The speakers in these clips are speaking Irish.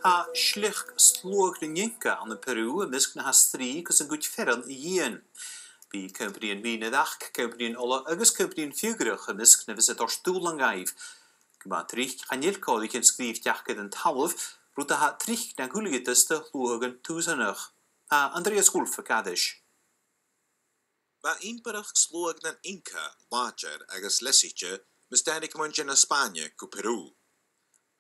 Ha schlich slog de Jinka aan de Peru en misk na ha strie kus een goed ferren ien. Wie Cymbrian Minedach, Cymbrian Ola, agus Cymbrian Fugurach en misk na visit o'r stoel gaif. Gma trich chanil kolik en skrif jachked en talf, ruta ha trich na guligetiste luogen toezenach. Ha Andreas Wolf Kadish. Ba imperach slog na Inca, lager agus lesiche, misdadig munchen na Spanje ku Peru.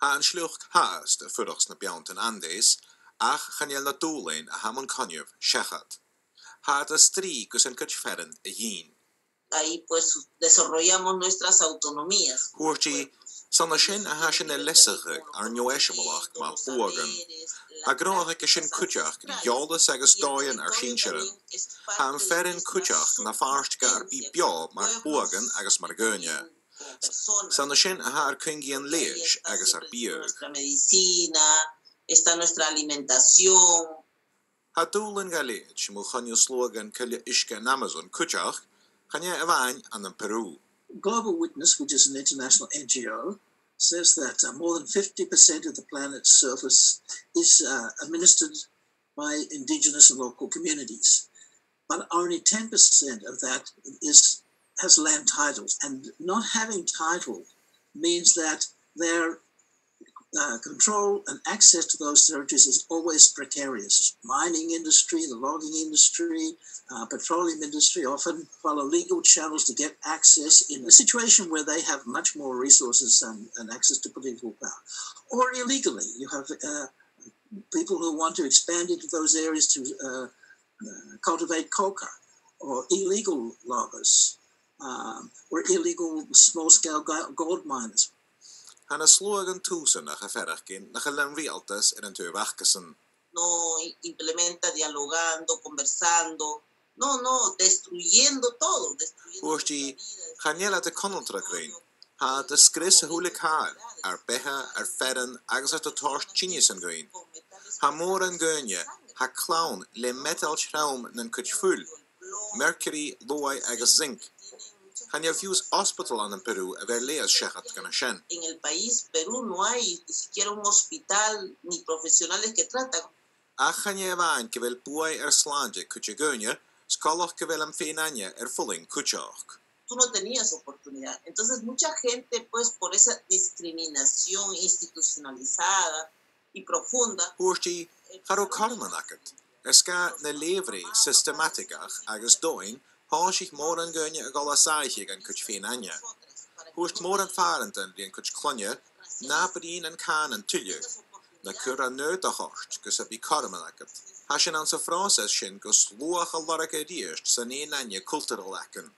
Ha een slucht haast de furachs na Bianten Andes, ach chanel na dolein a hamon konjev shechat. Ha de strie kus en kutchferren e yin. Ahí pues desarrollamos nuestras autonomías. Hoortje, sanna shin a hashin e lesserig ar njoeshemalach ma bogen. A groag e shin kutjach die joldes agus doyen ar shincheren. Ha een ferren kutjach na faarstke ar bibio mar bogen agus mar geunje. Sanna shin a haar kungien leech agus ar biog. Nuestra medicina, está nuestra alimentación. Ha doelen galeech mo chanjo slogan kulje iske en Amazon kutjach, chanje ewain aan een Peru. Global Witness, which is an international NGO, says that more than 50% of the planet's surface is administered by indigenous and local communities. But only 10% of that has land titles. And not having title means that their control and access to those territories is always precarious. Mining industry, the logging industry, petroleum industry often follow legal channels to get access in a situation where they have much more resources and access to political power. Or illegally, you have people who want to expand into those areas to cultivate coca, or illegal loggers, or illegal small-scale gold miners. Han een slogan toesen na gevergin na gelen realtas in een tuwachkesen. No implementa dialogando, conversando. No, destruyendo todo. Hoortje, Ganjela de konontragrain. Ha de skrisse hulik haar, ar beha, ar ferren, agus at de torst geniusen grain. Ha moren geunje, ha clown, le metal schraum nen kutjful. Mercury, loai agus zinc. Gaan je views hospital aan in Peru en waar lees shechat kan shen. En el país Perú no hay ni siquiera un hospital ni profesionales que tratan. Ach gaan je waan que wel boei slanje kutje geunje, skalach que wel feinanje vulling kutjach. Tú no tenías oportunidad. Entonces mucha gente pues por esa discriminación institucionalizada y profunda. Hoortje, garo karmanaket. Ska ne levere systematicach agus doin. Als ik morgen gunje gala saige gan kuch feinanje. Hoest morgen farenten die kuch klonje, naperin en kan en tulje. Na kura neuta hocht, gus heb ik karmanaket. Hasjen aan se Franses shin gus loach al larke riest, san anje cultural laken.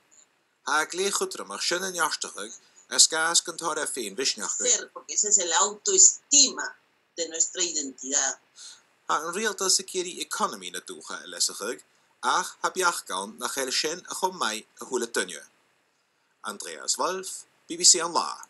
Ha ik leeg goedre mag shin en jastigig, skaas kunt haar fein wishnach gun. Porque ese es el autoestima de nuestra identidad. Ha een realta security economy na doege lessigig. Ach, heb jachgaan nach heel shen a chom mai a hule tunje. Andreas Wolf, BBC Online.